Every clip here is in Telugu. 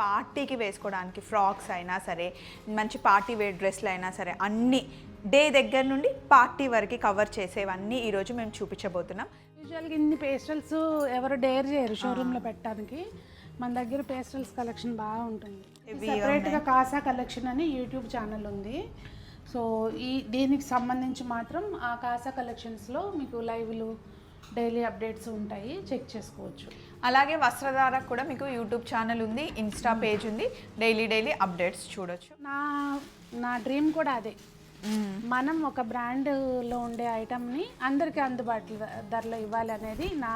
పార్టీకి వేసుకోవడానికి ఫ్రాక్స్ అయినా సరే, మంచి పార్టీ వేర్ డ్రెస్లు అయినా సరే, అన్నీ డే దగ్గర నుండి పార్టీ వరకు కవర్ చేసేవన్నీ ఈరోజు మేము చూపించబోతున్నాం. యూజువల్గా ఇన్ని పేస్టల్స్ ఎవరు డేర్ చేయరు షోరూంలో పెట్టడానికి. మన దగ్గర పేస్టల్స్ కలెక్షన్ బాగా ఉంటుంది. సెపరేట్గా కాసా కలెక్షన్ అని యూట్యూబ్ ఛానల్ ఉంది. సో దీనికి సంబంధించి మాత్రం ఆ కాసా కలెక్షన్స్లో మీకు లైవ్లు డైలీ అప్డేట్స్ ఉంటాయి, చెక్ చేసుకోవచ్చు. అలాగే వస్త్రధార కూడా మీకు యూట్యూబ్ ఛానల్ ఉంది, ఇన్స్టా పేజ్ ఉంది, డైలీ అప్డేట్స్ చూడొచ్చు. నా డ్రీమ్ కూడా అదే, మనం ఒక బ్రాండ్లో ఉండే ఐటమ్ని అందరికీ అందుబాటులో ధరలో ఇవ్వాలి అనేది నా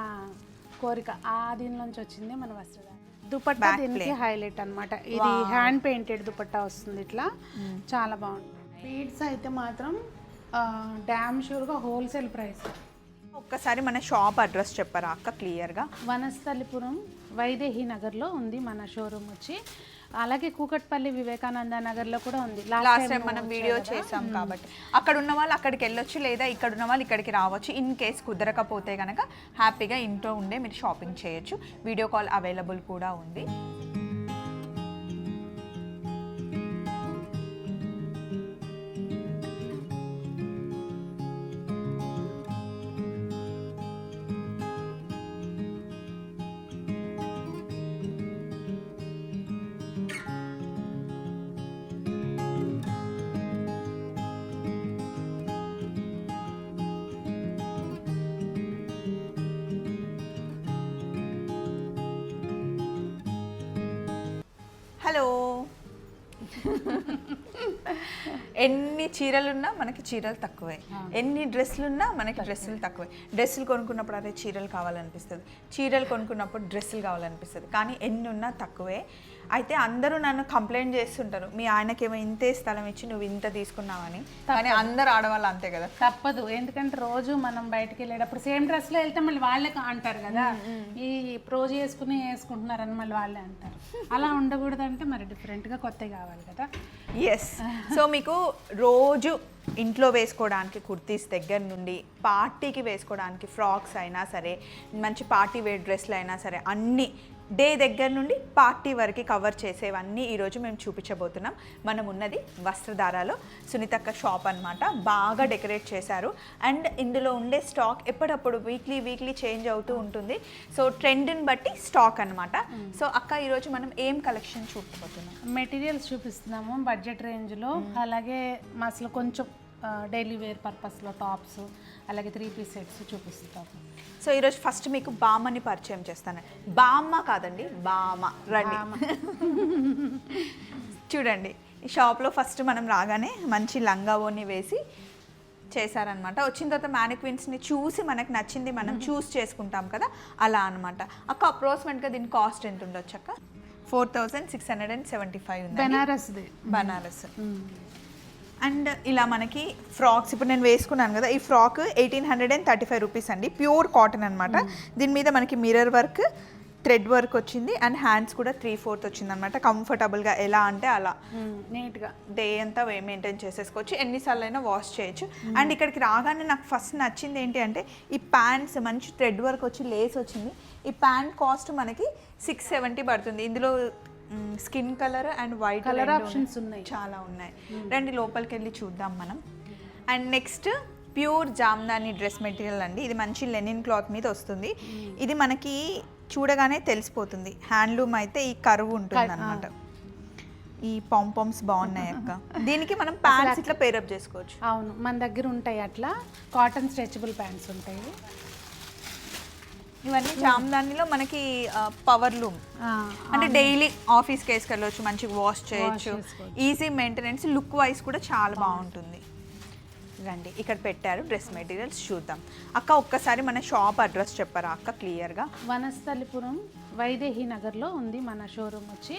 కోరిక. ఆ దీనిలోంచి వచ్చింది మన వస్త్రధార. దుపట్టా దీనికి హైలైట్ అనమాట. ఇది హ్యాండ్ పెయింటెడ్ దుపట్టా వస్తుంది, ఇట్లా చాలా బాగుంటుంది. బీడ్స్ అయితే మాత్రం డ్యామ్ షూర్గా హోల్సేల్ ప్రైస్. ఒక్కసారి మన షాప్ అడ్రస్ చెప్పరా అక్క క్లియర్గా? వనస్థలిపురం వైదేహి నగర్లో ఉంది మన షోరూమ్ వచ్చి. అలాగే కూకట్పల్లి వివేకానంద నగర్లో కూడా ఉంది. లాస్ట్ టైం మనం వీడియో చేసాం కాబట్టి అక్కడ ఉన్న వాళ్ళు అక్కడికి వెళ్ళొచ్చు, లేదా ఇక్కడ ఉన్న వాళ్ళు ఇక్కడికి రావచ్చు. ఇన్ కేస్ కుదరకపోతే కనుక హ్యాపీగా ఇంట్లో ఉండే మీరు షాపింగ్ చేయొచ్చు. వీడియో కాల్ అవైలబుల్ కూడా ఉంది. హలో, ఎన్ని చీరలున్నా మనకి చీరలు తక్కువే, ఎన్ని డ్రెస్సులున్నా మనకి డ్రెస్సులు తక్కువే. డ్రెస్సులు కొనుక్కున్నప్పుడు అదే చీరలు కావాలనిపిస్తుంది, చీరలు కొనుక్కున్నప్పుడు డ్రెస్సులు కావాలనిపిస్తుంది. కానీ ఎన్ని ఉన్నా తక్కువే. అయితే అందరూ నన్ను కంప్లైంట్ చేస్తుంటారు, మీ ఆయనకేమో ఇంతే స్థలం ఇచ్చి నువ్వు ఇంత తీసుకున్నావని. కానీ అందరు ఆడవాళ్ళు అంతే కదా, తప్పదు. ఎందుకంటే రోజు మనం బయటకు వెళ్ళేటప్పుడు సేమ్ డ్రెస్లో వెళ్తే మళ్ళీ వాళ్ళే అంటారు కదా, ఈ రోజు వేసుకుంటున్నారని మళ్ళీ వాళ్ళే అంటారు. అలా ఉండకూడదంటే మరి డిఫరెంట్గా కొత్తవి కావాలి కదా. ఎస్. సో మీకు రోజు ఇంట్లో వేసుకోవడానికి కుర్తీస్ దగ్గర నుండి పార్టీకి వేసుకోవడానికి ఫ్రాక్స్ అయినా సరే, మంచి పార్టీ వేర్ డ్రెస్లు అయినా సరే, అన్నీ డే దగ్గర నుండి పార్టీ వరకు కవర్ చేసేవన్నీ ఈరోజు మేము చూపించబోతున్నాం. మనం ఉన్నది వస్త్రధారలో సునీతక్క షాప్ అనమాట. బాగా డెకరేట్ చేశారు. అండ్ ఇందులో ఉండే స్టాక్ ఎప్పుడప్పుడు వీక్లీ చేంజ్ అవుతూ ఉంటుంది. సో ట్రెండ్ని బట్టి స్టాక్ అనమాట. సో అక్క ఈరోజు మనం ఏం కలెక్షన్ చూపించబోతున్నాం? మెటీరియల్స్ చూపిస్తున్నాము బడ్జెట్ రేంజ్లో. అలాగే అసలు కొంచెం డైలీ వేర్ పర్పస్లో టాప్స్, అలాగే 3 పీస్ సెట్స్ చూపిస్తాము. సో ఈరోజు ఫస్ట్ మీకు బామ్మని పరిచయం చేస్తాను. బామ్మ కాదండి, బామ్మ. రండి చూడండి. ఈ షాప్లో ఫస్ట్ మనం రాగానే మంచి లంగా ఓని వేసి చేశారనమాట. వచ్చిన తర్వాత మ్యానిక్విన్స్ని చూసి మనకు నచ్చింది మనం చూస్ చేసుకుంటాం కదా, అలా అనమాట. అక్క అప్రాక్సిమేట్గా దీని కాస్ట్ ఎంత ఉండొచ్చు అక్క? 4675 ఉంది. బనారస్. అండ్ ఇలా మనకి ఫ్రాక్స్ ఇప్పుడు నేను వేసుకున్నాను కదా, ఈ ఫ్రాక్ 1835 రూపీస్ అండి. ప్యూర్ కాటన్ అనమాట. దీని మీద మనకి మిర్రర్ వర్క్, థ్రెడ్ వర్క్ వచ్చింది. అండ్ హ్యాండ్స్ కూడా 3/4 వచ్చింది అనమాట. కంఫర్టబుల్గా ఎలా అంటే అలా నీట్గా డే అంతా మెయింటైన్ చేసేసుకోవచ్చు, ఎన్నిసార్లు అయినా వాష్ చేయొచ్చు. అండ్ ఇక్కడికి రాగానే నాకు ఫస్ట్ నచ్చింది ఏంటి అంటే ఈ ప్యాంట్స్ మంచి థ్రెడ్ వర్క్ వచ్చి లేస్ వచ్చింది. ఈ ప్యాంట్ కాస్ట్ మనకి 670 పడుతుంది. ఇందులో skin colour and white colour options ఉన్నాయి, చాలా ఉన్నాయి. రండి లోపలికి వెళ్ళి చూద్దాం మనం. And next pure Jamdani dress material అండి. ఇది మంచి లెనిన్ క్లాత్ మీద వస్తుంది. ఇది మనకి చూడగానే తెలిసిపోతుంది. హ్యాండ్లూమ్ అయితే ఈ కరువు ఉంటుంది అనమాట. ఈ పాంపామ్స్ బాగున్నాయి అక్క. దీనికి మనం ప్యాంట్స్ ఇట్లా పేరప్ చేసుకోవచ్చు. అవును, మన దగ్గర ఉంటాయి అట్లా కాటన్ స్ట్రెచబుల్ ప్యాంట్స్ ఉంటాయి. ఇవన్నీ జామ్దానిలో మనకి పవర్ లూమ్, అంటే డైలీ ఆఫీస్కి వేసుకెళ్ళవచ్చు, మంచిగా వాష్ చేయొచ్చు, ఈజీ మెయింటెనెన్స్, లుక్ వైజ్ కూడా చాలా బాగుంటుంది. రండి ఇక్కడ పెట్టారు డ్రెస్ మెటీరియల్స్ చూద్దాం. అక్క ఒక్కసారి మన షాప్ అడ్రస్ చెప్పరా అక్క క్లియర్గా? వనస్థలిపురం వైదేహి నగర్లో ఉంది మన షోరూమ్ వచ్చి.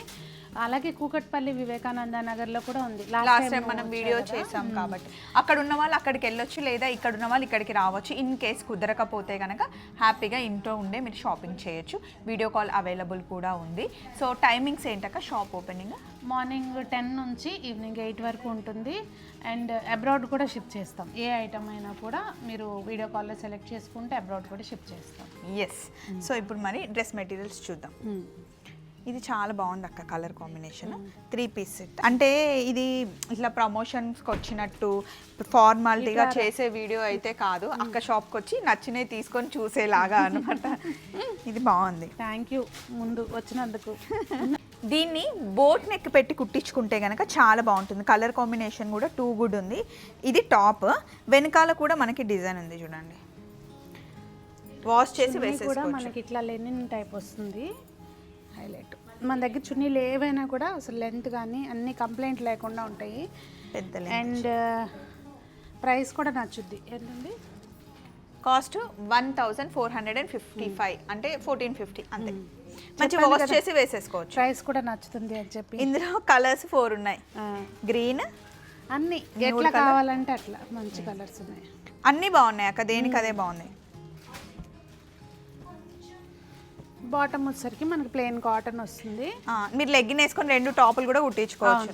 అలాగే కూకట్పల్లి వివేకానంద నగర్లో కూడా ఉంది. లాస్ట్ టైం మనం వీడియో చేసాం కాబట్టి అక్కడ ఉన్న వాళ్ళు అక్కడికి వెళ్ళొచ్చు, లేదా ఇక్కడ ఉన్న వాళ్ళు ఇక్కడికి రావచ్చు. ఇన్ కేస్ కుదరకపోతే కనుక హ్యాపీగా ఇంట్లో ఉండే మీరు షాపింగ్ చేయొచ్చు. వీడియో కాల్ అవైలబుల్ కూడా ఉంది. సో టైమింగ్స్ ఏంటక్క షాప్ ఓపెనింగ్? మార్నింగ్ 10 నుంచి ఈవినింగ్ 8 వరకు ఉంటుంది. అండ్ అబ్రాడ్ కూడా షిప్ చేస్తాం. ఏ ఐటమ్ అయినా కూడా మీరు వీడియో కాల్లో సెలెక్ట్ చేసుకుంటే అబ్రాడ్ కూడా షిప్ చేస్తాం. ఎస్. సో ఇప్పుడు మరి డ్రెస్ మెటీరియల్స్ చూద్దాం. ఇది చాలా బాగుంది అక్క కలర్ కాంబినేషన్ 3 పీస్ సెట్ అంటే ఇది ఇట్లా ప్రమోషన్స్కి వచ్చినట్టు ఫార్మాలిటీగా చేసే వీడియో అయితే కాదు అక్క షాప్కి వచ్చి నచ్చినవి తీసుకొని చూసేలాగా అనమాట ఇది బాగుంది థ్యాంక్ యూ ముందు వచ్చినందుకు. దీన్ని బోట్ నెక్ పెట్టి కుట్టించుకుంటే కనుక చాలా బాగుంటుంది కలర్ కాంబినేషన్ కూడా టూ గుడ్ ఉంది ఇది టాప్ వెనకాల కూడా మనకి డిజైన్ ఉంది చూడండి వాష్ చేసి కూడా వేసేసుకోవచ్చు మనకి ఇట్లా లెనిన్ టైప్ వస్తుంది హైలైట్. మన దగ్గర చున్నీలు ఏవైనా కూడా అసలు లెంత్ కానీ అన్ని కంప్లైంట్ లేకుండా ఉంటాయి పెద్ద అండ్ ప్రైస్ కూడా నచ్చుద్ది. ఏంటండి కాస్ట్ 1455 అంటే 1450 అంతే మంచి వాష్ చేసి వేసేసుకోవచ్చు ప్రైస్ కూడా నచ్చుతుంది అని చెప్పి. ఇందులో కలర్స్ 4 ఉన్నాయి గ్రీన్ అన్ని ఎట్లా కావాలంటే అట్లా మంచి కలర్స్ ఉన్నాయి అన్నీ బాగున్నాయి అక్క దేనికి అదే బాగున్నాయి. బాటమ్ వచ్చేసరికి మనకి ప్లెయిన్ కాటన్ వస్తుంది మీరు లెగ్గిన్ వేసుకొని 2 టాపులు కూడా కుట్టించుకోవచ్చు.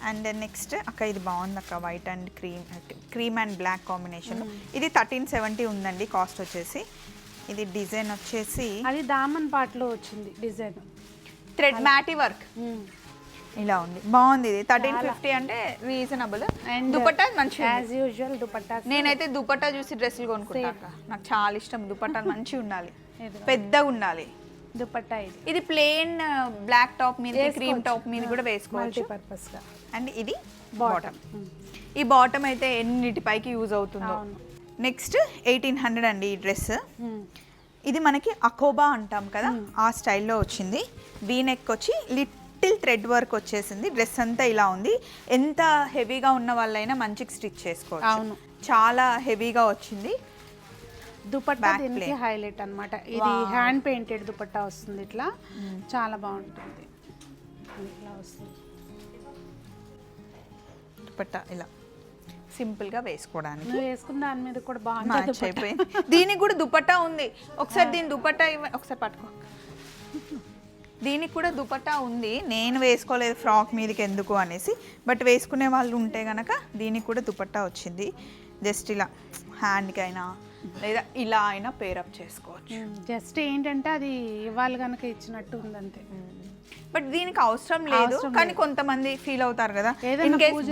అండ్ నెక్స్ట్ అక్క ఇది బాగుంది అక్క white and cream and black combination ఇది 1370 ఉందండి కాస్ట్ వచ్చేసి. ఇది డిజైన్ వచ్చేసి అది దామన్ పాటలో వచ్చింది డిజైన్ థ్రెడ్ మ్యాటీ వర్క్ ఇలా ఉంది బాగుంది ఇది 1350 అంటే రీజనబుల్. దుపట్టా మంచిగా యాజ్ యూజువల్ దుపట్టా. నేనైతే దుపట్టా చూసి డ్రెస్సులు కొనుక్కుంటా అక్క నాకు చాలా ఇష్టం దుపట్టా మంచిగా ఉండాలి పెద్దగా ఉండాలి దుపట్టా. ఇది ప్లెయిన్ బ్లాక్ టాప్ మీద క్రీమ్ టాప్ మీద కూడా వేసుకోవచ్చు పర్పస్ గా. అండ్ ఇది బాటమ్ ఈ బాటమ్ అయితే ఎన్నిటిపైకి యూజ్ అవుతుందో. నెక్స్ట్ 1800 అండి ఈ డ్రెస్ ఇది మనకి అకోబా అంటాం కదా ఆ స్టైల్లో వచ్చింది వీ నెక్ వచ్చి లిటిల్ థ్రెడ్ వర్క్ వచ్చేసింది డ్రెస్ అంతా ఇలా ఉంది ఎంత హెవీగా ఉన్న వాళ్ళైనా మంచిగా స్టిచ్ చేసుకోవచ్చు చాలా హెవీగా వచ్చింది. దుపట్టా దీనికి హైలైట్ అన్నమాట ఇది హ్యాండ్ పెయింటెడ్ దుపట్టా వస్తుంది ఇట్లా చాలా బాగుంటుంది ఇట్లా వస్తుంది దుపట్టా ఇలా సింపుల్ గా వేసుకోవడానికి నువ్వు వేసుకున్న దాని మీద కూడా బాగుంది అయిపోయింది. దీనికి కూడా దుపట్టా ఉంది ఒకసారి దీని దుపట్టా ఒకసారి పట్టుకో దీనికి కూడా దుపట్టా ఉంది నేను వేసుకోలేదు ఫ్రాక్ మీదకి ఎందుకు అనేసి బట్ వేసుకునే వాళ్ళు ఉంటే గనక దీనికి కూడా దుపట్టా వచ్చింది జస్ట్ ఇలా హ్యాండ్కి అయినా లేదా ఇలా అయినా పేరప్ చేసుకోవచ్చు. జస్ట్ ఏంటంటే అది ఇవాళ కనుక ఇచ్చినట్టు ఉందంతే బట్ దీనికి అవసరం లేదు కానీ కొంతమంది ఫీల్ అవుతారు కదా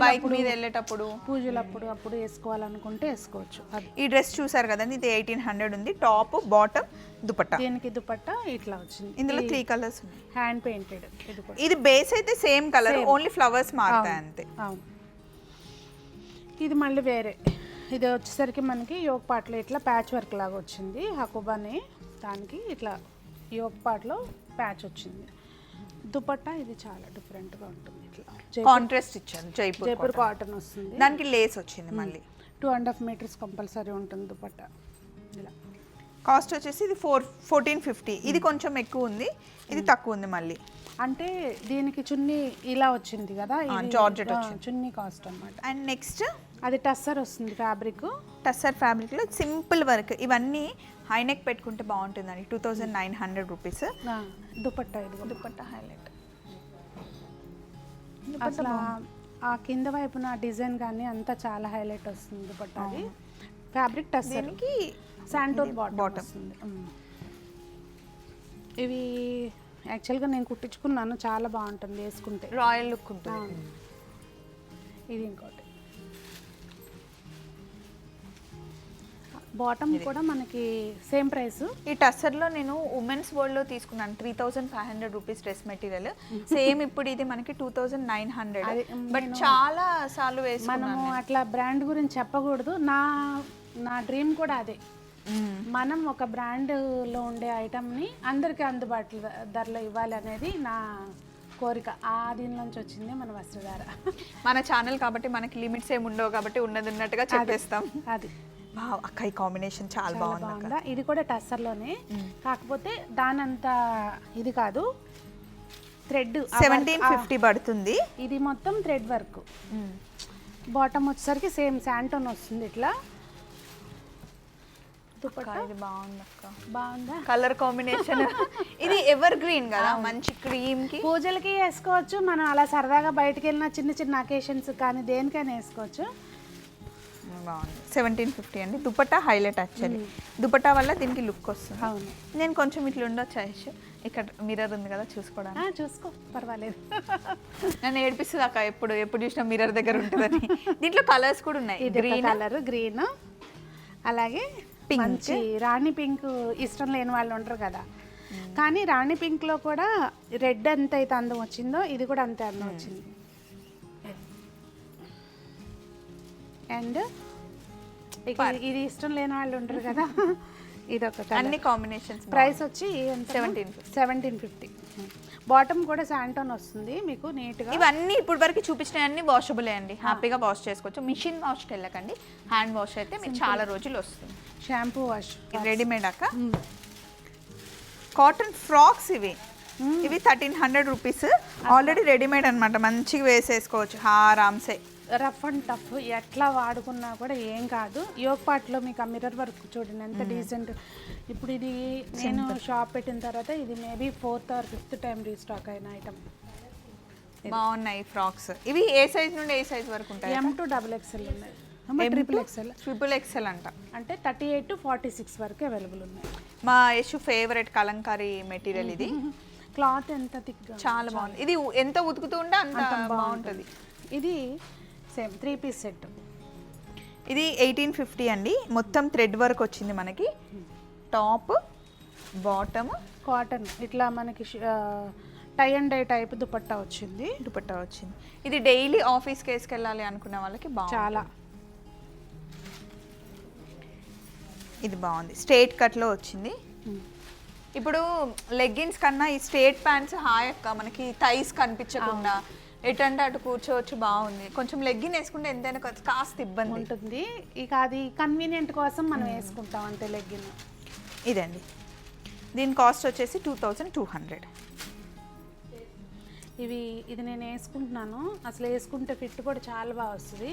బైక్ మీద వెళ్ళేటప్పుడు పూజలప్పుడు అప్పుడు వేసుకోవాలనుకుంటే వేసుకోవచ్చు. ఈ డ్రెస్ చూసారు కదండి ఇది 1800 ఉంది టాప్ బాటమ్ దుపట్టా దీనికి దుపట్టా ఇట్లా వచ్చింది ఇందులో 3 కలర్స్ ఉన్నాయి హ్యాండ్ పెయింటెడ్ ఇది బేస్ అయితే సేమ్ కలర్ ఓన్లీ ఫ్లవర్స్ మారుతాయి అంతే. ఇది మళ్ళీ వేరే ఇది వచ్చేసరికి మనకి యోగ్ పార్ట్లో ఇట్లా ప్యాచ్ వర్క్ లాగా వచ్చింది హకుబాని దానికి ఇట్లా యోగ్ పార్ట్లో ప్యాచ్ వచ్చింది దుపట్టా ఇది చాలా డిఫరెంట్గా ఉంటుంది ఇట్లా కాంట్రాస్ట్ ఇచ్చారు జైపూర్ కాటన్ వస్తుంది దానికి లేస్ వచ్చింది మళ్ళీ 2.5 మీటర్స్ కంపల్సరీ ఉంటుంది దుపట్టా ఇలా. కాస్ట్ వచ్చేసి ఇది 1450 ఇది కొంచెం ఎక్కువ ఉంది ఇది తక్కువ ఉంది మళ్ళీ అంటే దీనికి చున్నీ ఇలా వచ్చింది కదా జార్జెట్ వచ్చింది చున్నీ కాస్ట్ అన్నమాట. అండ్ నెక్స్ట్ అది టస్సర్ వస్తుంది టస్సర్ ఫ్యాబ్రిక్లో సింపుల్ వర్క్ ఇవన్నీ హైనెక్ పెట్టుకుంటే బాగుంటుందండి 2900 రూపీస్. దుపట్టా ఇది దుపట్టా హైలైట్ అసలు ఆ కింద వైపున డిజైన్ కానీ అంతా చాలా హైలైట్ వస్తుంది దుపట్టా అది ఫ్యాబ్రిక్ టస్సర్కి శాంటోన్ బాటమ్ వస్తుంది. ఇవి యాక్చువల్గా నేను కుట్టించుకున్నాను చాలా బాగుంటుంది వేసుకుంటే రాయల్ లుక్ ఉంటుంది. ఇది ఇంకోటి బాటమ్ కూడా మనకి సేమ్ ప్రైస్. ఈ టస్సర్లో నేను ఉమెన్స్ వరల్డ్లో తీసుకున్నాను 3500 రూపీస్ డ్రెస్ మెటీరియల్ సేమ్ ఇప్పుడు ఇది మనకి 2900 బట్ చాలా సార్లు వేసుకున్నాను. మనము అట్లా బ్రాండ్ గురించి చెప్పకూడదు నా డ్రీమ్ కూడా అదే మనం ఒక బ్రాండ్లో ఉండే ఐటమ్ని అందరికీ అందుబాటులో ధరలో ఇవ్వాలి అనేది నా కోరిక. ఆ దీనిలోంచి వచ్చింది మన వస్త్రధార మన ఛానల్ కాబట్టి మనకి లిమిట్స్ ఏమి ఉండవు కాబట్టి ఉన్నది ఉన్నట్టుగా చెప్పేస్తాం. అది అక్క ఈ కాంబినేషన్ చాలా బాగుంది. ఇది కూడా టస్సర్లోనే కాకపోతే దానంత ఇది కాదు థ్రెడ్ 1750 పడుతుంది. ఇది మొత్తం థ్రెడ్ వర్క్ బాటమ్ వచ్చేసరికి సేమ్ శాంటోన్ వస్తుంది ఇట్లా. ఇది బాగుంది అక్క బాగుందా కలర్ కాంబినేషన్ ఇది ఎవర్ గ్రీన్ కదా మంచి క్రీమ్ కి పూజలకి వేసుకోవచ్చు మనం అలా సరదాగా బయటకు వెళ్ళిన చిన్న చిన్న అకేషన్స్ కానీ దేనికైనా వేసుకోవచ్చు బాగుంది 1750 అండి. దుపట్టా హైలైట్ యాక్చువల్లీ, దుపట్టా వల్ల దీనికి లుక్ వస్తుంది. అవును. నేను కొంచెం ఇట్లా ఉండొచ్చు ఐష్, ఇక్కడ మిర్రర్ ఉంది కదా చూసుకోవడానికి. చూసుకో, పర్వాలేదు. నన్ను ఏడిపిస్తుంది అక్క, ఎప్పుడు చూసినా మిర్రర్ దగ్గర ఉంటుందని. దీంట్లో కలర్స్ కూడా ఉన్నాయి, గ్రీన్ కలర్, గ్రీన్, అలాగే మంచి రాణి పింక్ ఇష్టం లేని వాళ్ళు ఉంటారు కదా, కానీ రాణి పింక్లో కూడా రెడ్ ఎంత అయితే అందం వచ్చిందో ఇది కూడా అంతే అందం వచ్చింది. అండ్ ఇది ఇష్టం లేని వాళ్ళు ఉంటారు కదా, ఇది ఒక అన్ని కాంబినేషన్స్. ప్రైస్ వచ్చి 1750. బాటమ్ కూడా శాంటోన్ వస్తుంది మీకు నీట్గా. ఇవన్నీ ఇప్పుడు వరకు చూపించిన అన్ని వాషబులే అండి, హ్యాపీగా వాష్ చేసుకోవచ్చు. మిషన్ వాష్కి వెళ్ళకండి, హ్యాండ్ వాష్ అయితే మీకు చాలా రోజులు వస్తుంది. షాంపూ వాష్ రెడీమేడ్ అక్క. కాటన్ ఫ్రాక్స్ ఇవి 1300 రూపీస్. ఆల్రెడీ రెడీమేడ్ అనమాట, మంచిగా వేసేసుకోవచ్చు ఆరామ్సే. రఫ్ అండ్ టఫ్ ఎట్లా వాడుకున్నా కూడా ఏం కాదు. యోగ్ పార్ట్లో మీకు ఆ మిర్రర్ వర్క్ చూడండి ఎంత డీసెంట్. ఇప్పుడు ఇది నేను షాప్ పెట్టిన తర్వాత ఇది maybe 4th or 5th time restock అయిన ఐటమ్. బాగున్నాయి ఫ్రాక్స్. ఇవి ఏ సైజ్ నుండి ఏ సైజ్ వరకు ఉంటాయి? M to XXL ఉన్నాయి, ట్రిపుల్ ఎక్సెల్ అంట. అంటే 38 to 46 వరకు అవైలబుల్ ఉన్నాయి. మా యశు ఫేవరెట్ కలంకారీ మెటీరియల్ ఇది. క్లాత్ ఎంత థిక్గా, చాలా బాగుంది. ఇది ఎంత ఉతుకుతూ ఉంటే అంత బాగుంటుంది. ఇది సేమ్ 3-piece సెట్. ఇది 1850 అండి. మొత్తం థ్రెడ్ వర్క్ వచ్చింది మనకి, టాప్ బాటమ్ కాటన్ ఇట్లా మనకి tie and dye type dupatta వచ్చింది. ఇది డైలీ ఆఫీస్కి వేసుకెళ్ళాలి అనుకునే వాళ్ళకి చాలా. ఇది బాగుంది, స్ట్రేట్ కట్లో వచ్చింది. ఇప్పుడు లెగ్గిన్స్ కన్నా ఈ స్ట్రేట్ ప్యాంట్స్ హాయ్ అక్క, మనకి థైస్ కనిపించకుండా ఎటంటే అటు కూర్చోవచ్చు, బాగుంది. కొంచెం లెగ్గిన్ వేసుకుంటే ఎంతైనా కాస్త ఇబ్బంది ఉంటుంది, ఇక అది కన్వీనియంట్ కోసం మనం వేసుకుంటాం అంతే లెగ్గిన్. ఇదండి, దీని కాస్ట్ వచ్చేసి 2200. ఇది నేను వేసుకుంటున్నాను, అసలు వేసుకుంటే ఫిట్ కూడా చాలా బాగా వస్తుంది.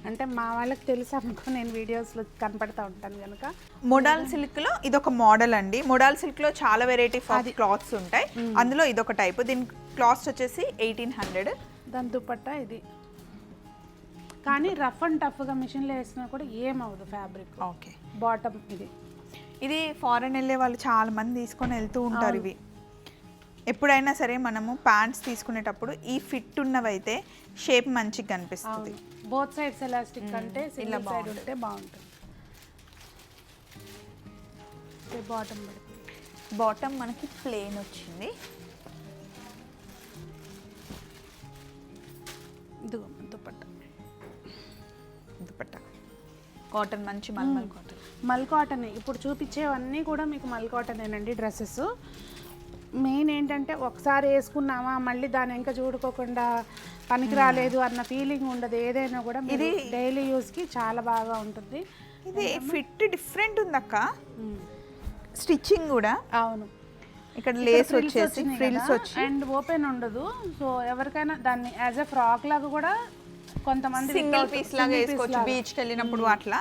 అంటే మా వాళ్ళకి తెలుసు అనుకో, నేను వీడియోస్లో కనపడతా ఉంటాను కనుక. మోడల్ సిల్క్లో ఇదొక మోడల్ అండి. మోడల్ సిల్క్లో చాలా వెరైటీ ఆఫ్ క్లాత్స్ ఉంటాయి, అందులో ఇదొక టైప్. దీని కాస్ట్ వచ్చేసి 1800. దాని దుపట్టా ఇది, కానీ రఫ్ అండ్ టఫ్గా మిషన్లో వేసినా కూడా ఏమవుదు ఫ్యాబ్రిక్. ఓకే. బాటమ్ ఇది ఫారెన్ వెళ్ళే వాళ్ళు చాలా మంది తీసుకొని వెళ్తూ ఉంటారు. ఇవి ఎప్పుడైనా సరే మనము ప్యాంట్స్ తీసుకునేటప్పుడు ఈ ఫిట్ ఉన్నవైతే షేప్ మంచిగా కనిపిస్తుంది. బోత్ సైడ్స్ ఎలాస్టిక్ అంటే ఇలా సైడ్ ఉంటే బాగుంటుంది. బాటమ్ మనకి ప్లెయిన్ వచ్చింది. దుపట్టా కాటన్, మంచి మల్ కాటన్. ఇప్పుడు చూపించేవన్నీ కూడా మీకు మల్ కాటనేనండి డ్రెస్సెస్. మెయిన్ ఏంటంటే ఒకసారి వేసుకున్నామా మళ్ళీ దాని ఇంకా చూడుకోకుండా పనికి రాలేదు అన్న ఫీలింగ్ ఉండదు. ఏదైనా కూడా ఇది డైలీ యూస్కి చాలా బాగా ఉంటుంది. ఇది ఫిట్ డిఫరెంట్ ఉంది అక్క, స్టిచ్చింగ్ కూడా. అవును, ఇక్కడ లేస్ వచ్చేసి ఫ్రిల్స్ వచ్చి అండ్ ఓపెన్ ఉండదు. సో ఎవరికైనా దాన్ని యాజ్ ఎ ఫ్రాక్ లాగా కూడా కొంతమంది సింగిల్ పీస్ లాగా వేసుకోవచ్చు బీచ్కి వెళ్ళినప్పుడు. అట్లా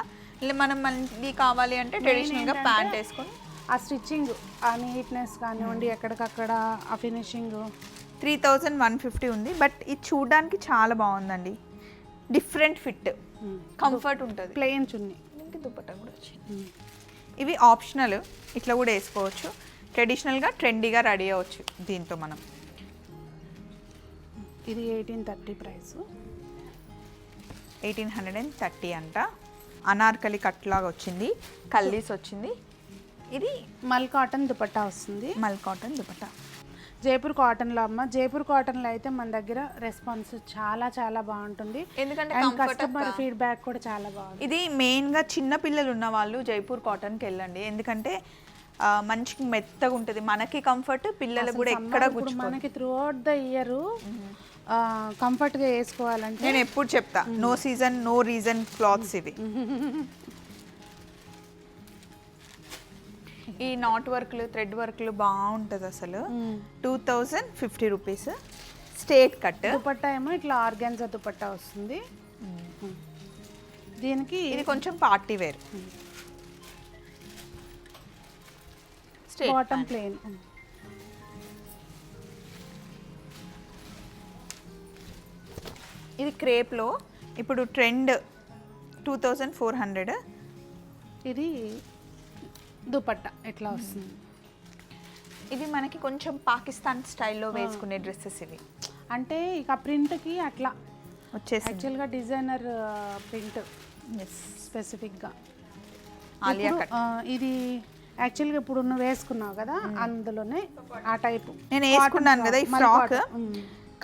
మనం మళ్ళీ కావాలి అంటే ట్రెడిషనల్గా ప్యాంట్ వేసుకొని ఆ స్టిచ్చింగ్, ఆ నీట్నెస్ కానివ్వండి, ఎక్కడికక్కడ ఆ ఫినిషింగ్. 3150 ఉంది. బట్ ఇది చూడడానికి చాలా బాగుందండి, డిఫరెంట్ ఫిట్, కంఫర్ట్ ఉంటుంది. ప్లెయిన్ చున్నీ, దీనికి దుపట్టా కూడా వచ్చింది. ఇవి ఆప్షనల్, ఇట్లా కూడా వేసుకోవచ్చు. ట్రెడిషనల్గా ట్రెండీగా రెడీ అవ్వచ్చు దీంతో మనం. ఇది 1830 ప్రైస్. 1830 అంట. అనార్కలి కట్ లాగా వచ్చింది, కల్లీస్ వచ్చింది. ఇది మల్ కాటన్ దుపట్టా వస్తుంది. మల్ కాటన్ దుపట్టా జైపూర్ కాటన్లో అమ్మ. జైపూర్ కాటన్లో అయితే మన దగ్గర రెస్పాన్స్ చాలా చాలా బాగుంటుంది, ఎందుకంటే కస్టమర్ ఫీడ్బ్యాక్ కూడా చాలా బాగుంది. ఇది మెయిన్గా చిన్న పిల్లలు ఉన్న వాళ్ళు జైపూర్ కాటన్కి వెళ్ళండి, ఎందుకంటే మంచి మెత్తగా ఉంటుంది, మనకి కంఫర్ట్, పిల్లలకు కూడా ఎక్కడ కూర్చో. మనకి త్రూ అవుట్ ద ఇయర్ కంఫర్ట్గా వేసుకోవాలంటే నేను ఎప్పుడు చెప్తా, no season no reason clothes ఇవి. ఈ నాట్ వర్క్లు, థ్రెడ్ వర్క్లు బాగుంటుంది అసలు. 2050 రూపీస్. స్ట్రేట్ కట్ దుపట్టా ఏమో ఇట్లా ఆర్గాన్జా దుపట్టా వస్తుంది. దీనికి ఇది కొంచెం పార్టీ వేర్. Bottom plain. ఇది క్రేప్లో ఇప్పుడు ట్రెండ్ 2400. ఇది దుపట్టా ఎట్లా వస్తుంది. ఇది మనకి కొంచెం పాకిస్తాన్ స్టైల్లో వేసుకునే డ్రెస్సెస్ ఇవి. అంటే ఇక ప్రింట్కి అట్లా వచ్చేసి యాక్చువల్గా డిజైనర్ ప్రింట్ స్పెసిఫిక్గా ఆలియా కట్. ఇది యాక్చువల్గా ఇప్పుడు నువ్వు వేసుకున్నావు కదా అందులోనే ఆ టైపు నేను వేసుకున్నాను కదా ఈ ఫ్రాక్.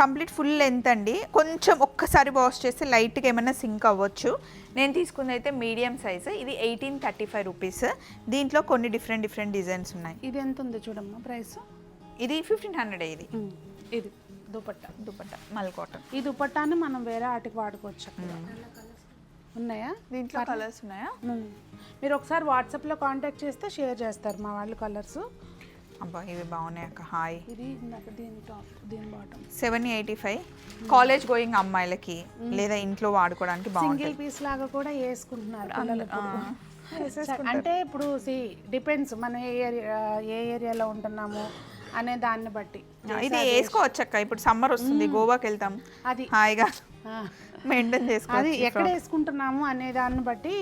కంప్లీట్ ఫుల్ లెంత్ అండి. కొంచెం ఒక్కసారి వాష్ చేస్తే లైట్గా ఏమైనా సింక్ అవ్వచ్చు. నేను తీసుకుంది అయితే మీడియం సైజ్. ఇది 1835 రూపీస్. దీంట్లో కొన్ని డిఫరెంట్ డిజైన్స్ ఉన్నాయి. ఇది ఎంత ఉంది చూడమ్మా ప్రైస్. ఇది 1500. ఇది దుపట్టా మల్ కాటన్. ఈ దుపట్టాని మనం వేరే ఆటికి వాడుకోవచ్చు. ఉన్నాయా దీంట్లో కలర్స్ ఉన్నాయా? మీరు ఒకసారి వాట్సాప్లో కాంటాక్ట్ చేస్తే షేర్ చేస్తారు మా వాళ్ళు కలర్స్. అబ్బా ఇవి బాగున్నాయి అక్క. హాయ్. ఇది ఇందాక దీని టాప్ దీని బాటమ్ 785. కాలేజ్ గోయింగ్ అమ్మాయిలకి లేదా ఇంట్లో వాడుకోవడానికి బాగుంటుంది. సింగిల్ పీస్ లాగా కూడా వేసుకుంటున్నారు పిల్లలు. అంటే ఇప్పుడు డిపెండ్స్ మనం ఏ ఏరియాలో ఉంటున్నాము అనే దాన్ని బట్టి. ఇది వేసుకోవచ్చు అక్క. ఇప్పుడు సమ్మర్ వస్తుంది, గోవాకి వెళ్తాం, అది హాయిగా మెయింటైన్ చేసుకోవచ్చు. అది ఎక్కడ వేసుకుంటున్నాము అనే దాన్ని బట్టి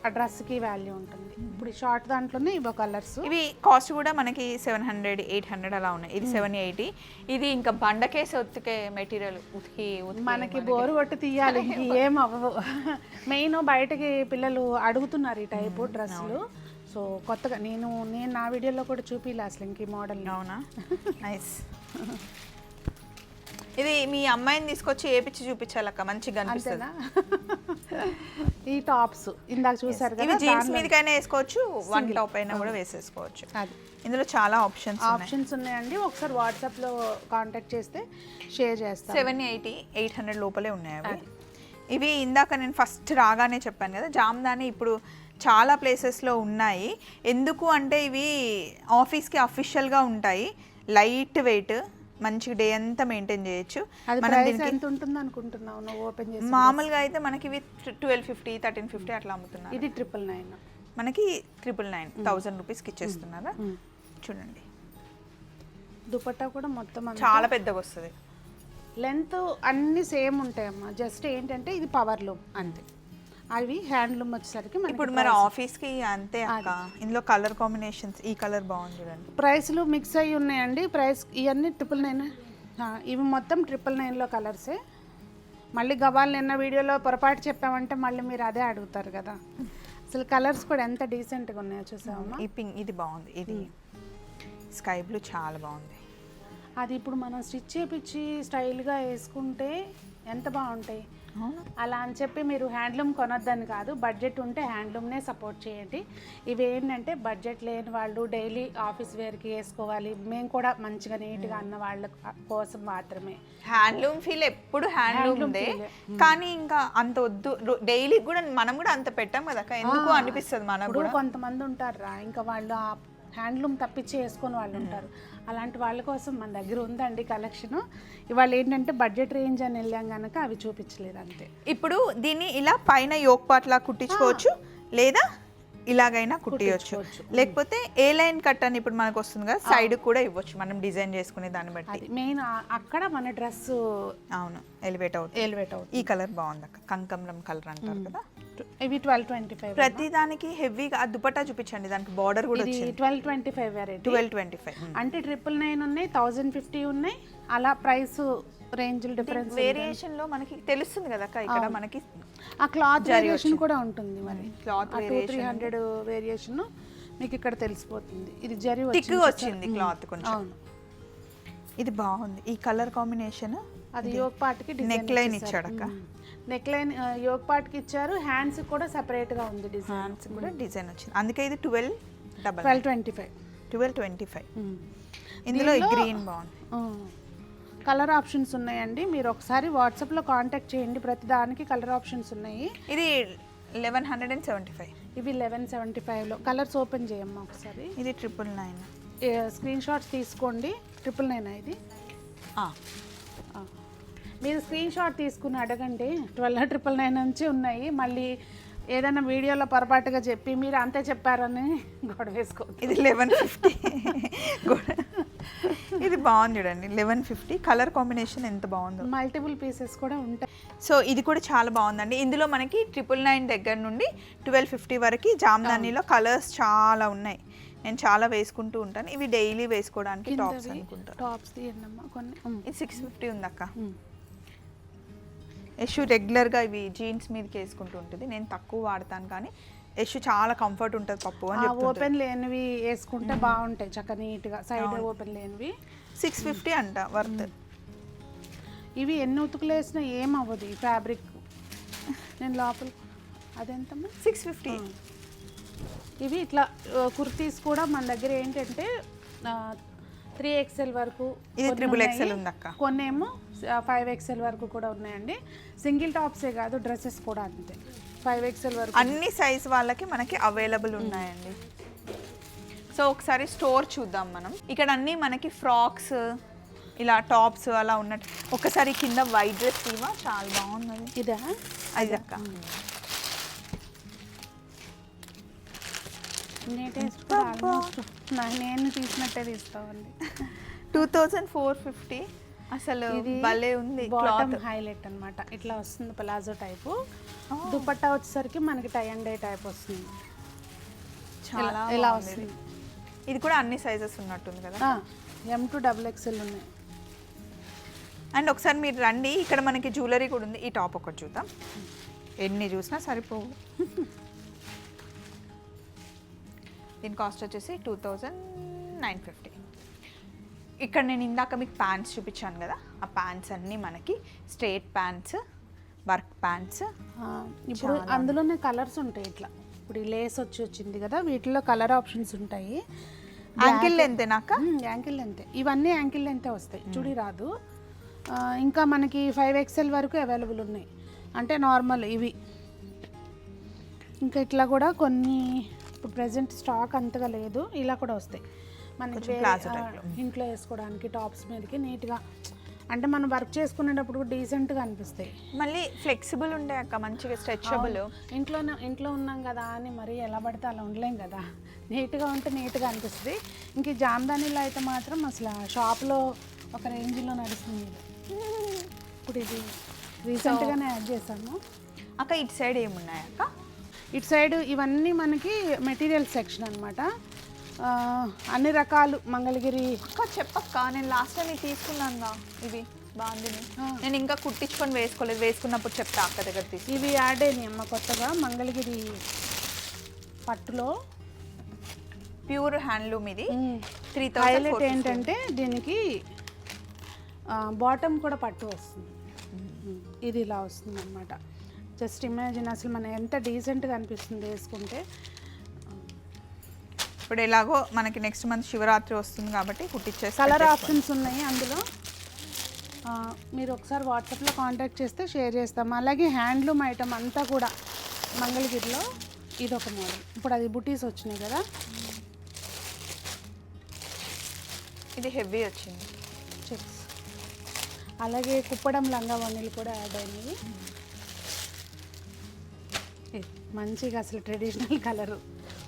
ఆ డ్రెస్కి వాల్యూ ఉంటుంది. ఇప్పుడు షార్ట్ దాంట్లోనే ఇవో కలర్స్. ఇవి కాస్ట్ కూడా మనకి 700, 800 అలా ఉన్నాయి. ఇది 780. ఇది ఇంకా బండకేసి ఉతికే మెటీరియల్. ఉతికి మనకి బోరు కొట్టి తీయాలి, ఏం అవ్వవు. మెయిన్ బయటకి పిల్లలు అడుగుతున్నారు ఈ టైపు డ్రెస్సులు. సో కొత్తగా నేను నా వీడియోలో కూడా చూపిలే అసలు ఇంక ఈ మోడల్. అవునా? నైస్. ఇది మీ అమ్మాయిని తీసుకొచ్చి ఏపిచ్చి చూపించాలక్క, మంచిగా అనిపిస్తుంది. ఈ టాప్స్ ఇందాక చూసారు కదా, ఇవి జీన్స్ మీదకైనా వేసుకోవచ్చు, వన్ టాప్ అయినా కూడా వేసేసుకోవచ్చు. అది ఇందులో చాలా ఆప్షన్స్ ఉన్నాయండి. ఒకసారి వాట్సాప్లో కాంటాక్ట్ చేస్తే షేర్ చేస్తాను. 780, 800 లోపలే ఉన్నాయి అవి. ఇవి ఇందాక నేను ఫస్ట్ రాగానే చెప్పాను కదా, జామ్దాని ఇప్పుడు చాలా ప్లేసెస్లో ఉన్నాయి. ఎందుకు అంటే ఇవి ఆఫీస్కి అఫీషియల్గా ఉంటాయి, లైట్ వెయిట్, మంచి డే అంతా మెయింటైన్ చేయొచ్చు. మనం ఎంత ఉంటుంది అనుకుంటున్నావు నువ్వు ఓపెన్ చేసి? మామూలుగా అయితే మనకి ఇవి 1250, 1350 అట్లా అమ్ముతున్నారు. ఇది 999 మనకి 999, 1000 రూపీస్కి ఇచ్చేస్తున్నారా? చూడండి, దుపట్టా కూడా మొత్తం చాలా పెద్దగా వస్తుంది. లెంత్ అన్ని సేమ్ ఉంటాయమ్మా, జస్ట్ ఏంటంటే ఇది పవర్ లూమ్ అంతే. అవి హ్యాండ్లూమ్ వచ్చేసరికి ఇప్పుడు మన ఆఫీస్కి అంతే అక్క. ఇందులో కలర్ కాంబినేషన్స్, ఈ కలర్ బాగుంది చూడండి. ప్రైస్లు మిక్స్ అయ్యి ఉన్నాయండి. ప్రైస్ ఇవన్నీ 999. ఇవి మొత్తం 999లో కలర్సే. మళ్ళీ గవాళ్ళు నిన్న వీడియోలో పొరపాటు చెప్పామంటే మళ్ళీ మీరు అదే అడుగుతారు కదా. అసలు కలర్స్ కూడా ఎంత డీసెంట్గా ఉన్నాయో చూసామమ్మా. ఈ పింక్ ఇది బాగుంది, ఇది స్కై బ్లూ చాలా బాగుంది. అది ఇప్పుడు మనం స్టిచ్ చేపించి స్టైల్గా వేసుకుంటే ఎంత బాగుంటాయి. అలా అని చెప్పి మీరు హ్యాండ్లూమ్ కొనొద్దని కాదు, బడ్జెట్ ఉంటే హ్యాండ్లూమ్నే సపోర్ట్ చేయండి. ఇవి ఏంటంటే బడ్జెట్ లేని వాళ్ళు డైలీ ఆఫీస్ వేర్కి వేసుకోవాలి, మేము కూడా మంచిగా నీట్గా అన్న వాళ్ళ కోసం మాత్రమే. హ్యాండ్లూమ్ ఫీల్ ఎప్పుడు హ్యాండ్లూమ్దే, కానీ ఇంకా అంత వద్దు, డైలీ కూడా మనం కూడా అంత పెట్టాం కదా, ఎందుకు అనిపిస్తుంది మనకు. ఇప్పుడు కొంతమంది ఉంటారు ఇంకా వాళ్ళు హ్యాండ్లూమ్ తప్పించి వేసుకొని వాళ్ళు ఉంటారు. అలాంటి వాళ్ళ కోసం మన దగ్గర ఉందండి కలెక్షన్. ఇవాళ ఏంటంటే బడ్జెట్ రేంజ్ అని వెళ్ళాం కనుక అవి చూపించలేదు అంతే. ఇప్పుడు దీన్ని ఇలా పైన యోక్ పాట్లా కుట్టించుకోవచ్చు, లేదా ఇలాగైనా కుట్టియచ్చు, లేకపోతే ఏ లైన్ కట్ అని ఇప్పుడు మనకు వస్తుంది కదా, సైడ్ కూడా ఇవ్వచ్చు మనం డిజైన్ చేసుకునే దాన్ని బట్టి. మెయిన్ అక్కడ మన డ్రెస్ అవును ఎలివేట్ అవుతుంది. ఈ కలర్ బాగుంది అక్క, కంకమలం కలర్ అంటారు కదా. ఇవి 1225. ప్రతి దానికి హెవీగా దుపట్టా చూపించండి, దానికి బార్డర్ కూడా వచ్చింది. 1225 వెరైటీ. 1225 అంటే 999 ఉన్నాయి, 1050 ఉన్నాయి, అలా ప్రైస్ రేంజ్ డిఫరెన్స్ వేరియేషన్ లో మనకి తెలుస్తుంది కదా అక్క. ఇక్కడ మనకి ఆ క్లాత్ వేరియేషన్ కూడా ఉంటుంది. మరి క్లాత్ 200-300 వేరియేషన్ మీకు ఇక్కడ తెలిసిపోతుంది. ఇది జరీ థిక్ వచ్చింది క్లాత్ కొంచెం. అవును, ఇది బాగుంది. ఈ కలర్ కాంబినేషన్ అది యోక్ పార్ట్కి నెక్ లైన్ ఇచ్చాడు అక్క. నెక్ లైన్ యోక్ పార్ట్కి ఇచ్చారు, హ్యాండ్స్ కూడా సెపరేట్గా ఉంది డిజైన్. హ్యాండ్స్ కూడా డిజైన్ వచ్చింది, అందుకే ఇది 1225. ఇందులో గ్రీన్ బాగుంది. కలర్ ఆప్షన్స్ ఉన్నాయండి, మీరు ఒకసారి వాట్సాప్లో కాంటాక్ట్ చేయండి. ప్రతి దానికి కలర్ ఆప్షన్స్ ఉన్నాయి. ఇది 1175. ఇవి 1175లో కలర్స్ ఓపెన్ చేయమ్మా ఒకసారి. ఇది 999. స్క్రీన్ షాట్స్ తీసుకోండి. 999 ఇది. మీరు స్క్రీన్ షాట్ తీసుకుని అడగండి. 12,999 నుంచి ఉన్నాయి. మళ్ళీ ఏదైనా వీడియోలో పొరపాటుగా చెప్పి మీరు అంతే చెప్పారని గొడవ వేసుకో. ఇది 1150. ఇది బాగుంది చూడండి 1150 కలర్ కాంబినేషన్ ఎంత బాగుందో. మల్టిపుల్ పీసెస్ కూడా ఉంటాయి. సో ఇది కూడా చాలా బాగుందండి. ఇందులో మనకి 999 దగ్గర నుండి 1250 వరకు జామ్దానీలో కలర్స్ చాలా ఉన్నాయి. నేను చాలా వేసుకుంటూ ఉంటాను. ఇవి డైలీ వేసుకోవడానికి టాప్స్ అనుకుంటా. టాప్స్ తీయండమ్మా కొన్ని. ఇది 650 ఉంది అక్క. యశు రెగ్యులర్గా ఇవి జీన్స్ మీదకి వేసుకుంటూ ఉంటుంది. నేను తక్కువ వాడతాను కానీ యశు చాలా కంఫర్ట్ ఉంటుంది పప్పు అని చెప్తుంటారు. ఓపెన్ లేనివి వేసుకుంటే బాగుంటాయి చక్కగా నీట్గా. సైడ్ ఓపెన్ లేనివి 650 అంట వర్త్. ఇవి ఎన్ని ఉతుకులు వేసినా ఏమవ్వదు ఈ ఫ్యాబ్రిక్. నేను లోపల అదెంతమ్మా 650. ఇవి ఇట్లా కుర్తీస్ కూడా మన దగ్గర ఏంటంటే 3XL వరకు, ఇది 3XL ఉంది అక్క. కొన్నేమో 5XL వరకు కూడా ఉన్నాయండి. సింగిల్ టాప్సే కాదు డ్రెస్సెస్ కూడా అంతే 5XL వరకు అన్ని సైజ్ వాళ్ళకి మనకి అవైలబుల్ ఉన్నాయండి. సో ఒకసారి స్టోర్ చూద్దాం మనం. ఇక్కడ అన్నీ మనకి ఫ్రాక్స్ ఇలా టాప్స్ అలా ఉన్నట్టు. ఒకసారి కింద వైట్ డ్రెస్ ఇవా చాలా బాగున్నది. ఇదా అది అక్క ఆల్మోస్ట్ నేను తీసినట్టే తీస్తామండి. 2450 అసలు భలే ఉంది. బాటమ్ హైలైట్ అన్నమాట. ఇట్లా వస్తుంది ప్లాజో టైపు. దుపట్టా వచ్చేసరికి మనకి టై అండ్ డై టైప్ వస్తుంది. చాలా ఇలా వస్తుంది. ఇది కూడా అన్ని సైజెస్ ఉన్నట్టుంది కదా. M to XXL ఉన్నాయి. అండ్ ఒకసారి మీరు రండి, ఇక్కడ మనకి జ్యువెలరీ కూడా ఉంది. ఈ టాప్ ఒకటి చూద్దాం. ఎన్ని చూసినా సరిపోవు. దీని కాస్ట్ వచ్చేసి 2950. ఇక్కడ నేను ఇందాక మీకు ప్యాంట్స్ చూపించాను కదా, ఆ ప్యాంట్స్ అన్నీ మనకి స్ట్రేట్ ప్యాంట్స్, వర్క్ ప్యాంట్స్. ఇప్పుడు అందులోనే కలర్స్ ఉంటాయి. ఇట్లా ఇప్పుడు ఈ లేస్ వచ్చింది కదా, వీటిలో కలర్ ఆప్షన్స్ ఉంటాయి. యాంకిల్ లెంతేనాక? యాంకిల్ లెంతే. ఇవన్నీ యాంకిల్ లెంతే వస్తాయి, చుడి రాదు. ఇంకా మనకి 5XL వరకు అవైలబుల్ ఉన్నాయి. అంటే నార్మల్ ఇవి. ఇంకా ఇట్లా కూడా కొన్ని ఇప్పుడు ప్రెజెంట్ స్టాక్ అంతగా లేదు. ఇలా కూడా వస్తాయి మనకి ఇంట్లో వేసుకోవడానికి టాప్స్ మీదకి నీట్గా. అంటే మనం వర్క్ చేసుకునేటప్పుడు డీసెంట్గా అనిపిస్తాయి. మళ్ళీ ఫ్లెక్సిబుల్ ఉండే అక్క, మంచిగా స్ట్రెచబుల్. ఇంట్లో ఉన్నాం కదా అని మరి ఎలా పడితే అలా ఉండలేం కదా. నీట్గా ఉంటే నీట్గా అనిపిస్తుంది. ఇంక ఈ జామ్దానీలో అయితే మాత్రం అసలు షాప్లో ఒక రేంజ్లో నడుస్తుంది. ఇప్పుడు ఇది రీసెంట్గానే యాడ్ చేసాము అక్క. ఇటు సైడ్ ఏమున్నాయి అక్క? ఇటు సైడ్ ఇవన్నీ మనకి మెటీరియల్ సెక్షన్ అనమాట. అన్ని రకాలు మంగళగిరి. అక్క చెప్పక్క, నేను లాస్ట్ టైం ఇది తీసుకున్నాను ఇవి బాగుంది. నేను ఇంకా కుట్టించుకొని వేసుకోలేదు, వేసుకున్నప్పుడు చెప్తా అక్క దగ్గర తీసి. ఇవి యాడ్ అయినాయి అమ్మ కొత్తగా మంగళగిరి పట్టులో. ప్యూర్ హ్యాండ్లూమ్ ఇది. 3000. హైలైట్ ఏంటంటే దీనికి బాటమ్ కూడా పట్టు వస్తుంది. ఇది ఇలా వస్తుంది అనమాట. జస్ట్ ఇమాజిన్ అసలు మనం ఎంత డీసెంట్గా అనిపిస్తుంది వేసుకుంటే. ఇప్పుడు ఎలాగో మనకి నెక్స్ట్ మంత్ శివరాత్రి వస్తుంది కాబట్టి కుట్టించేసి కలర్ ఆప్షన్స్ ఉన్నాయి అందులో. మీరు ఒకసారి వాట్సాప్లో కాంటాక్ట్ చేస్తే షేర్ చేస్తాము. అలాగే హ్యాండ్లూమ్ ఐటమ్ అంతా కూడా మంగళగిరిలో ఇదొక మోడల్. ఇప్పుడు అది బుటీస్ వచ్చినాయి కదా, ఇది హెవీ వచ్చింది చెక్స్. అలాగే కుప్పడం లంగా వన్నీలు కూడా యాడ్ అయినాయి. మంచిగా అసలు ట్రెడిషనల్ కలరు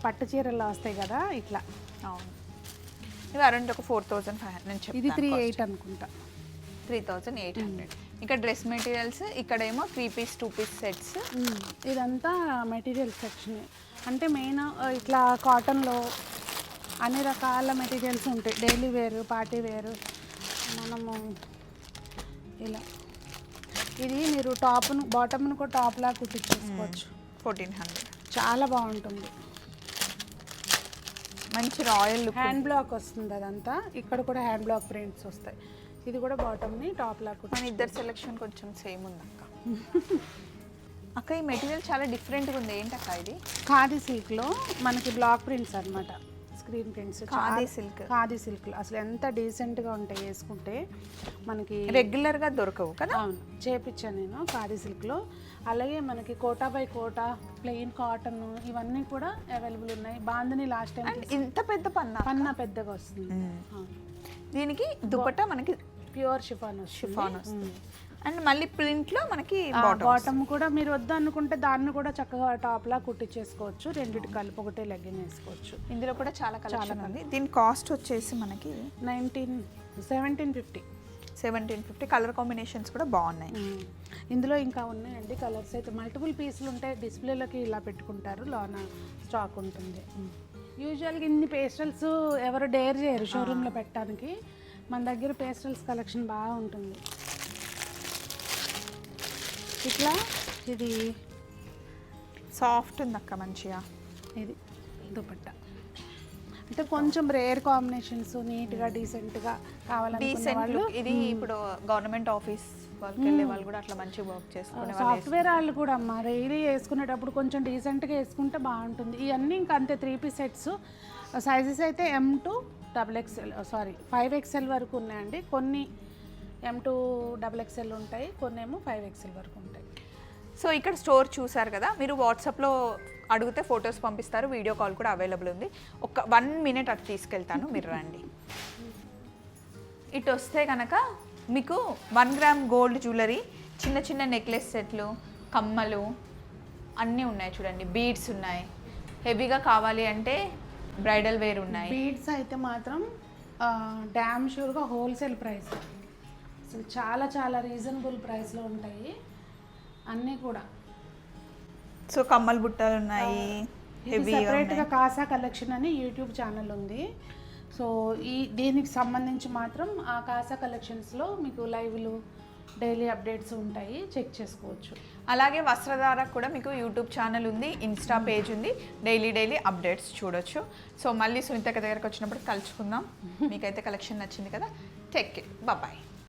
పట్టు చీరల్లో వస్తాయి కదా ఇట్లా. అవును, ఇవి అరౌండ్ ఒక 4500. ఇది 38 అనుకుంటా. 3800. ఇక్కడ డ్రెస్ మెటీరియల్స్, ఇక్కడేమో 3 పీస్ 2 పీస్ సెట్స్. ఇదంతా మెటీరియల్ సెక్షన్. అంటే మెయిన్ ఇట్లా కాటన్లో అన్ని రకాల మెటీరియల్స్ ఉంటాయి. డైలీ వేరు, పార్టీ వేరు. మనము ఇలా ఇది మీరు టాప్ను బాటమ్ను కూడా టాప్లా కుట్టించుకోవచ్చు. 1400. చాలా బాగుంటుంది. మంచి రాయల్ లుక్. హ్యాండ్ బ్లాక్ వస్తుంది అదంతా. ఇక్కడ కూడా హ్యాండ్ బ్లాక్ ప్రింట్స్ వస్తాయి. ఇది కూడా బాటమ్ని టాప్లా మన ఇద్దరు సెలెక్షన్ కొంచెం సేమ్ ఉంది అక్క. అక్క ఈ మెటీరియల్ చాలా డిఫరెంట్గా ఉంది. ఏంటక్క ఇది? ఖాదీ సిల్క్లో మనకి బ్లాక్ ప్రింట్స్ అనమాట. Screen prints. ఖాదీ సిల్క్ అసలు ఎంత డీసెంట్గా ఉంటాయి వేసుకుంటే. మనకి రెగ్యులర్గా దొరకవు కదా. అవును, చేపించాను నేను ఖాదీ సిల్క్లో. అలాగే మనకి Kota by Kota, plain cotton ఇవన్నీ కూడా అవైలబుల్ ఉన్నాయి. బాందని లాస్ట్ టైం ఇంత పెద్ద పన్నా పెద్దగా వస్తుంది. దీనికి దుపట్టా మనకి ప్యూర్ షిఫాన్ వస్తుంది. అండ్ మళ్ళీ ప్రింట్లో మనకి బాటమ్ కూడా మీరు వద్దు అనుకుంటే దాన్ని కూడా చక్కగా టాప్లా కుట్టించేసుకోవచ్చు. రెండింటి కలిపి ఒకటే లెగ్గిన్ వేసుకోవచ్చు. ఇందులో కూడా చాలా కలెక్షన్ ఉంది. దీని కాస్ట్ వచ్చేసి మనకి 1750. 1750. కలర్ కాంబినేషన్స్ కూడా బాగున్నాయి. ఇందులో ఇంకా ఉన్నాయండి కలర్స్ అయితే మల్టిపుల్ పీసులు ఉంటాయి. డిస్ప్లేలోకి ఇలా పెట్టుకుంటారు, లోన స్టాక్ ఉంటుంది. యూజువల్గా ఇన్ని పేస్టల్స్ ఎవరు డేర్ చేయరు షోరూంలో పెట్టడానికి. మన దగ్గర పేస్టల్స్ కలెక్షన్ బాగా ఉంటుంది. ఇట్లా ఇది సాఫ్ట్ ఉంది అక్క మంచిగా. ఇది దుపట్టా అంటే కొంచెం రేర్ కాంబినేషన్స్, నీట్గా డీసెంట్గా కావాలనుకునే వాళ్ళు. ఇది ఇప్పుడు గవర్నమెంట్ ఆఫీస్ వాళ్ళకి వెళ్ళే వాళ్ళు కూడా అట్లా మంచిగా వర్క్ చేసుకునే సాఫ్ట్వేర్ వాళ్ళు కూడా అమ్మ డైలీ వేసుకునేటప్పుడు కొంచెం డీసెంట్గా వేసుకుంటే బాగుంటుంది. ఇవన్నీ ఇంకా అంతే 3 పీస్ సెట్స్. సైజెస్ అయితే M to XXL 5XL వరకు ఉన్నాయండి. కొన్ని M to XXL ఉంటాయి, కొన్ని ఏమో 5XL వరకు ఉంటాయి. సో ఇక్కడ స్టోర్ చూసారు కదా, మీరు వాట్సాప్లో అడిగితే ఫొటోస్ పంపిస్తారు, వీడియో కాల్ కూడా అవైలబుల్ ఉంది. ఒక 1 మినిట్ అటు తీసుకెళ్తాను, మీరు రండి. ఇటు వస్తే కనుక మీకు 1 గ్రామ్ గోల్డ్ జ్యువెలరీ, చిన్న చిన్న నెక్లెస్ సెట్లు, కమ్మలు అన్నీ ఉన్నాయి చూడండి. బీడ్స్ ఉన్నాయి. హెవీగా కావాలి అంటే బ్రైడల్ వేర్ ఉన్నాయి. బీడ్స్ అయితే మాత్రం డ్యామ్ షూర్గా హోల్సేల్ ప్రైస్, అసలు చాలా చాలా రీజనబుల్ ప్రైస్లో ఉంటాయి అన్నీ కూడా. సో కమ్మల్ బుట్టలు ఉన్నాయి. సెపరేట్గా కాసా కలెక్షన్ అని యూట్యూబ్ ఛానల్ ఉంది. సో దీనికి సంబంధించి మాత్రం ఆ కాసా కలెక్షన్స్లో మీకు లైవ్లు, డైలీ అప్డేట్స్ ఉంటాయి, చెక్ చేసుకోవచ్చు. అలాగే వస్త్రధార కూడా మీకు యూట్యూబ్ ఛానల్ ఉంది, ఇన్స్టా పేజ్ ఉంది, డైలీ అప్డేట్స్ చూడొచ్చు. సో మళ్ళీ సునీతక్క దగ్గరకు వచ్చినప్పుడు కలుసుకుందాం. మీకైతే కలెక్షన్ నచ్చింది కదా, టేక్ కేర్, బాయ్.